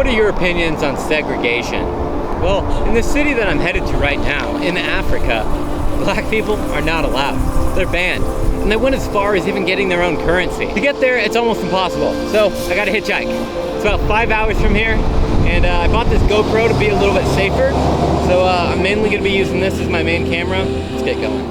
what are your opinions on segregation? Well, in the city that I'm headed to right now, in Africa, black people are not allowed. They're banned. And they went as far as even getting their own currency. To get there, it's almost impossible. So I gotta hitchhike. It's about 5 hours from here, and I bought this GoPro to be a little bit safer. So I'm mainly gonna be using this as my main camera. Let's get going.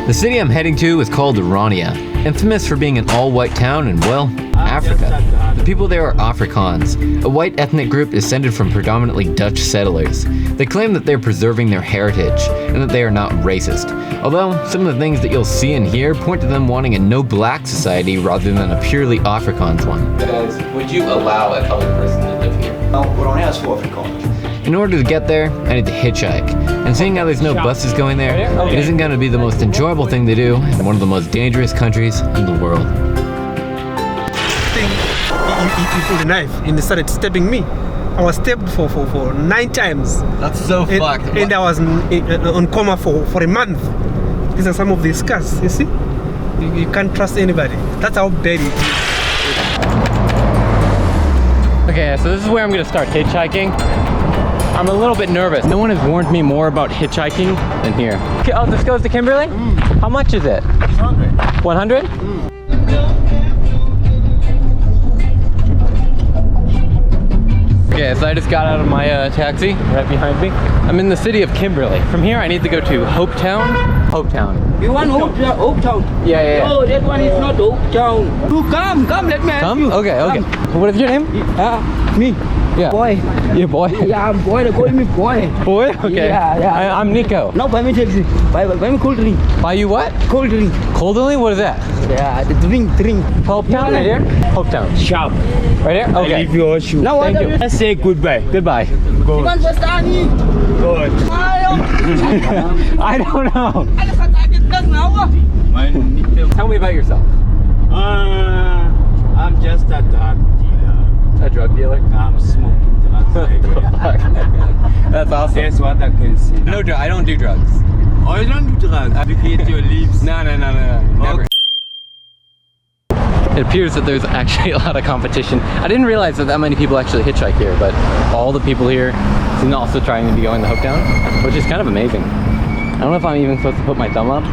The city I'm heading to is called Orania, infamous for being an all-white town in, well, Africa. The people there are Afrikaans, a white ethnic group descended from predominantly Dutch settlers. They claim that they're preserving their heritage and that they are not racist. Although, some of the things that you'll see and hear point to them wanting a no-black society rather than a purely Afrikaans one. Guys, would you allow a colored person to live here? Orania is for Afrikaans. In order to get there, I need to hitchhike. And seeing how there's no buses going there, it isn't going to be the most enjoyable thing to do in one of the most dangerous countries in the world. He pulled a knife and he started stabbing me. I was stabbed for 9 times. That's so fucked. And I was on coma for a month. These are some of the scars, you see? You can't trust anybody. That's how bad it is. Okay, so this is where I'm gonna start hitchhiking. I'm a little bit nervous. No one has warned me more about hitchhiking than here. Okay, oh, this goes to Kimberley? How much is it? 100. 100? Okay, so I just got out of my taxi right behind me. I'm in the city of Kimberley. From here, I need to go to Hopetown. Hopetown. You want Hopetown? Yeah. No, that one is not Hopetown. You come, let me help you. Okay. What is your name? Me. Yeah. Boy. Yeah, boy. Yeah, I'm boy. They call me boy. Boy? Okay. Yeah. I'm Nico. No, buy me taxi. Buy me cold drink. Buy you what? Cold drink. Cold drink? What is that? Yeah, the drink. Hopetown, right here? Hopetown. Sharp. Right here? Okay. I leave your shoe. Now what? Thank you. Let's say goodbye. Goodbye. Go. Iman Westani. Good. I don't know. My nickname. Tell me about yourself. I'm just a drug dealer. A drug dealer? I'm smoking drugs everywhere. That's awesome. That's what I can see. No, I don't do drugs. Oh, you don't do drugs? You get your leaves. No. Never. It appears that there's actually a lot of competition. I didn't realize that many people actually hitchhike here, but all the people here seem to also trying to be going to Hopetown, which is kind of amazing. I don't know if I'm even supposed to put my thumb up.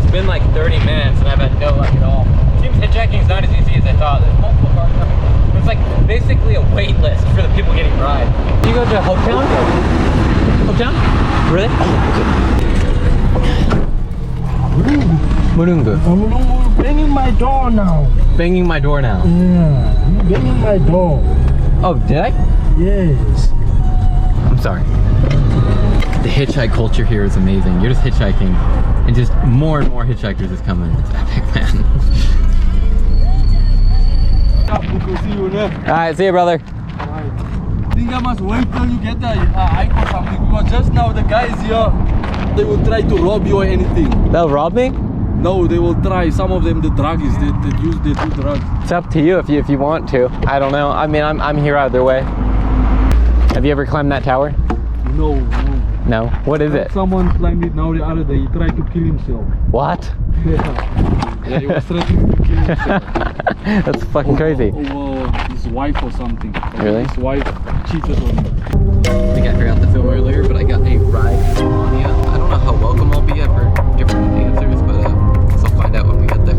It's been like 30 minutes and I've had no luck at all. Seems hitchhiking is not as easy as I thought. There's multiple cars coming. It's like basically a wait list for the people getting rides. Do you go to Hopetown? Hopetown? Really? Murungu. I'm banging my door now. Banging my door now. Yeah, you're banging my door. Oh, did I? Yes. I'm sorry. The hitchhike culture here is amazing. You're just hitchhiking, and just more and more hitchhikers is coming. It's epic, man. Alright, see you, brother. I think I must wait till you get the icon or something, because just now the guys here, they will try to rob you or anything. They'll rob me? No, they will try. Some of them, the druggies, they do drugs. It's up to you if you want to. I don't know. I mean, I'm here either way. Have you ever climbed that tower? No. No? What is it? Someone climbed it now the other day. He tried to kill himself. What? Yeah, he was threatening to kill himself. That's fucking crazy. Over his wife or something. Really? His wife cheated on him. I think I forgot to film earlier, but I got a ride from Anya. I don't know how welcome I'll be. I've heard different answers, but I guess I'll find out when we get there.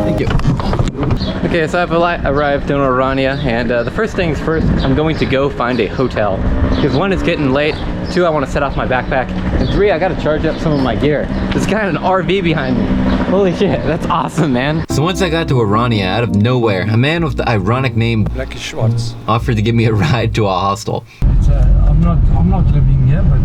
Thank you. Okay, so I've arrived in Orania, and the first things first, I'm going to go find a hotel. Because 1, it's getting late, 2, I want to set off my backpack, and 3, I gotta charge up some of my gear. There's kind of an RV behind me. Holy shit, that's awesome, man. So once I got to Orania, out of nowhere, a man with the ironic name Blackie Schwartz. offered to give me a ride to a hostel. I'm not living here, but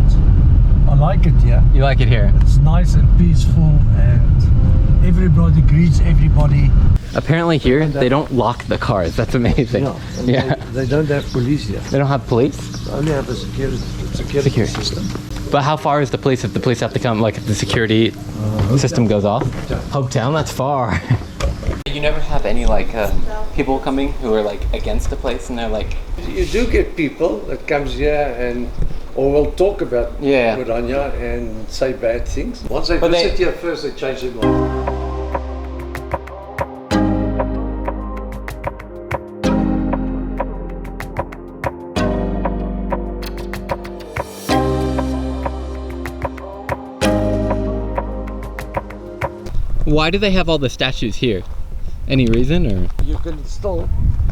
I like it here. You like it here? It's nice and peaceful, and everybody greets everybody. Apparently here, they don't lock the cars. That's amazing. Yeah. They don't have police here. They don't have police? They only have a security system. But how far is the police if the police have to come, like if the security system goes off? Hopetown, that's far. You never have any like people coming who are like against the place and they're like... You do get people that comes here and or will talk about Yeah. Orania and say bad things. Once they But they- visit here first, they change their mind. Why do they have all the statues here? Any reason or? You can still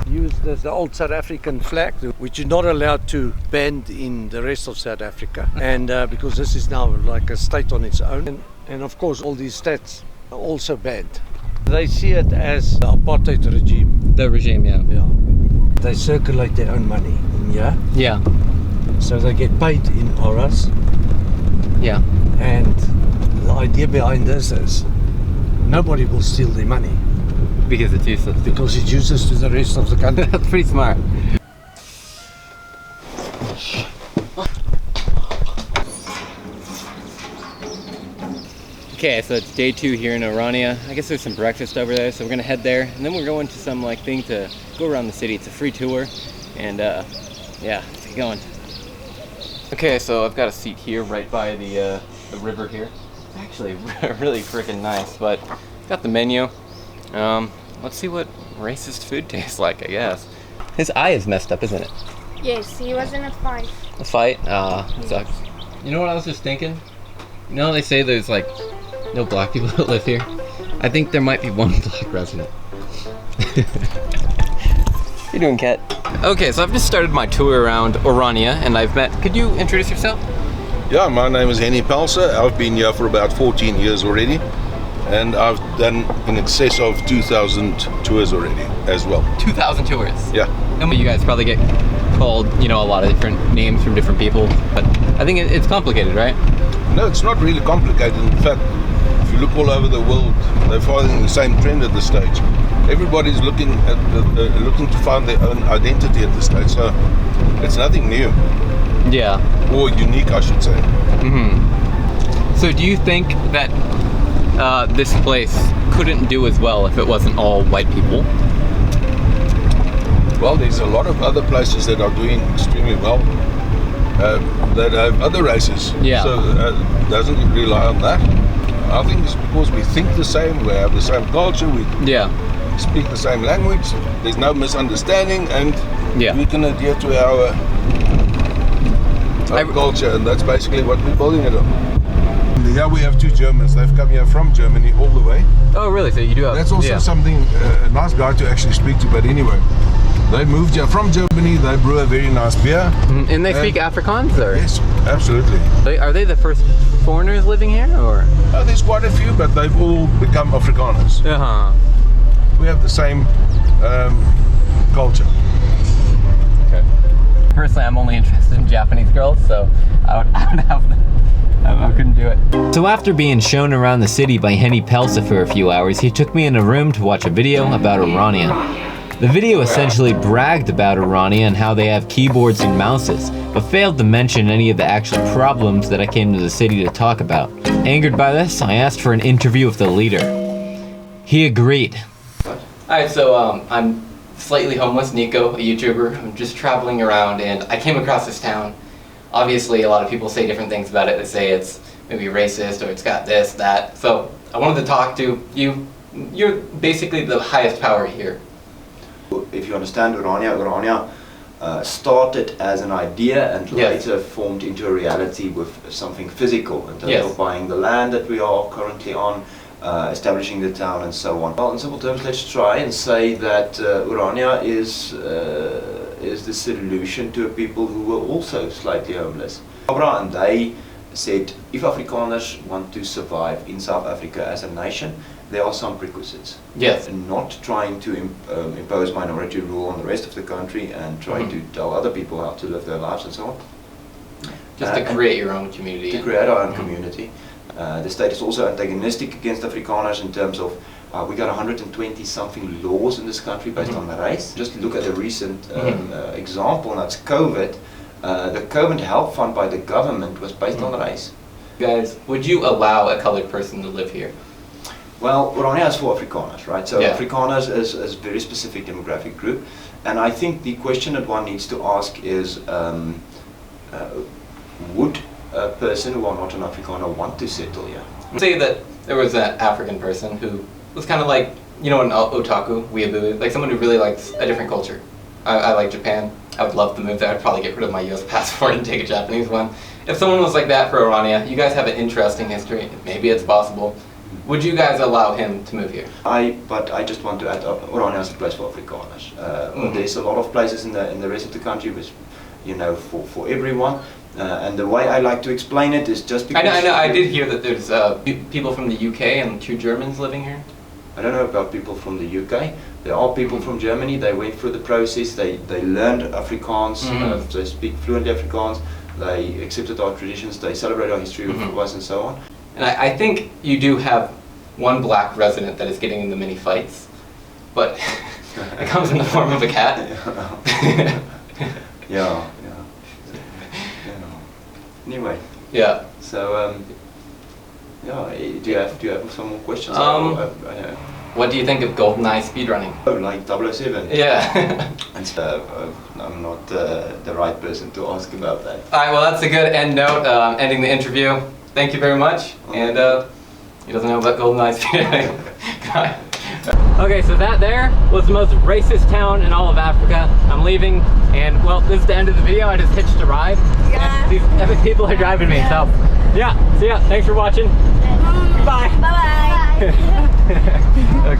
use the old South African flag, which you're not allowed to band in the rest of South Africa. And because this is now like a state on its own. And of course, all these stats are also banned. They see it as the apartheid regime. The regime, yeah. Yeah. They circulate their own money in here. Yeah. So they get paid in auras. Yeah. And the idea behind this is nobody will steal their money Because it's useless. because it's useless to the rest of the country. That's pretty smart. Okay, so it's day 2 here in Orania. I guess there's some breakfast over there, so we're gonna head there, and then we're going to some like thing to go around the city. It's a free tour, and yeah, let's get going. Okay, so I've got a seat here right by the river here. It's actually really freaking nice, but got the menu. Let's see what racist food tastes like, I guess. His eye is messed up, isn't it? Yes, he was in a fight. A fight? Sucks. You know what I was just thinking? You know how they say there's like no black people that live here? I think there might be one black resident. How you doing, Kat? Okay, so I've just started my tour around Orania, and I've met... Could you introduce yourself? Yeah, my name is Henny Pelser. I've been here for about 14 years already, and I've done in excess of 2,000 tours already as well. 2,000 tours? Yeah. And you guys probably get called, you know, a lot of different names from different people, but I think it's complicated, right? No, it's not really complicated. In fact, if you look all over the world, they're following the same trend at this stage. Everybody's looking to find their own identity at this stage, so it's nothing new. Yeah. Or unique, I should say. Mm-hmm. So do you think that this place couldn't do as well if it wasn't all white people? Well, there's a lot of other places that are doing extremely well, that have other races. Yeah. So doesn't it rely on that? I think it's because we think the same, we have the same culture, we speak the same language, there's no misunderstanding, and we can adhere to our culture, and that's basically what we're building it on. Here we have 2 Germans. They've come here from Germany all the way. Oh, really? So you do have... That's also something, a nice guy to actually speak to, but anyway. They moved here from Germany, they brew a very nice beer. And they speak Afrikaans, or? Yes, absolutely. Are they the first foreigners living here, or? There's quite a few, but they've all become Afrikaners. Uh-huh. We have the same culture. Okay. Personally, I'm only interested in Japanese girls, so I would have them. I couldn't do it. So after being shown around the city by Henny Pelsa for a few hours, he took me in a room to watch a video about Orania. The video essentially bragged about Orania and how they have keyboards and mouses, but failed to mention any of the actual problems that I came to the city to talk about. Angered by this, I asked for an interview with the leader. He agreed. Alright, so I'm Slightly Homeless, Nico, a YouTuber. I'm just traveling around and I came across this town. Obviously, a lot of people say different things about it. They say it's maybe racist or it's got this, that. So I wanted to talk to you. You're basically the highest power here. If you understand Orania started as an idea and later formed into a reality with something physical in terms of buying the land that we are currently on, establishing the town and so on. Well, in simple terms, let's try and say that Orania is the solution to people who were also slightly homeless. Barbara and they said if Afrikaners want to survive in South Africa as a nation, there are some prerequisites. Yes. Not trying to impose minority rule on the rest of the country and trying to tell other people how to live their lives and so on. Just to create your own community. To create our own community. The state is also antagonistic against Afrikaners in terms of we got 120 something laws in this country based on race. Just look at a recent example, and that's COVID. The COVID help fund by the government was based on race. Guys, would you allow a colored person to live here? Well, Orania is for Afrikaners, right? So Afrikaners is a very specific demographic group, and I think the question that one needs to ask is, would a person who are not an Afrikaner want to settle here? Say that there was an African person who was kind of like, you know, an otaku, weeaboo, like someone who really likes a different culture. I like Japan. I would love to move there. I'd probably get rid of my US passport and take a Japanese one. If someone was like that for Orania, you guys have an interesting history. Maybe it's possible. Would you guys allow him to move here? But I just want to add, Orania is a place for Afrikaners. There's a lot of places in the rest of the country, which, you know, for everyone. And the way I like to explain it is just because... I know. I did hear that there's people from the UK and 2 Germans living here. I don't know about people from the UK. There are people from Germany. They went through the process. They learned Afrikaans. They speak fluent Afrikaans. They accepted our traditions. They celebrate our history with us and so on. And I think you do have one black resident that is getting into many fights, but it comes in the form of a cat. Yeah. Anyway. Yeah. So yeah. Do you have some more questions? What do you think of GoldenEye speedrunning? Oh, like 007? Yeah. And I'm not the right person to ask about that. Alright, well that's a good end note, ending the interview. Thank you very much. And he doesn't know about GoldenEye speedrunning. Okay, so that there was the most racist town in all of Africa. I'm leaving, and well, this is the end of the video. I just hitched a ride. Yeah. And these epic people are driving me, so yeah. So yeah, thanks for watching. Goodbye. Bye-bye. Okay.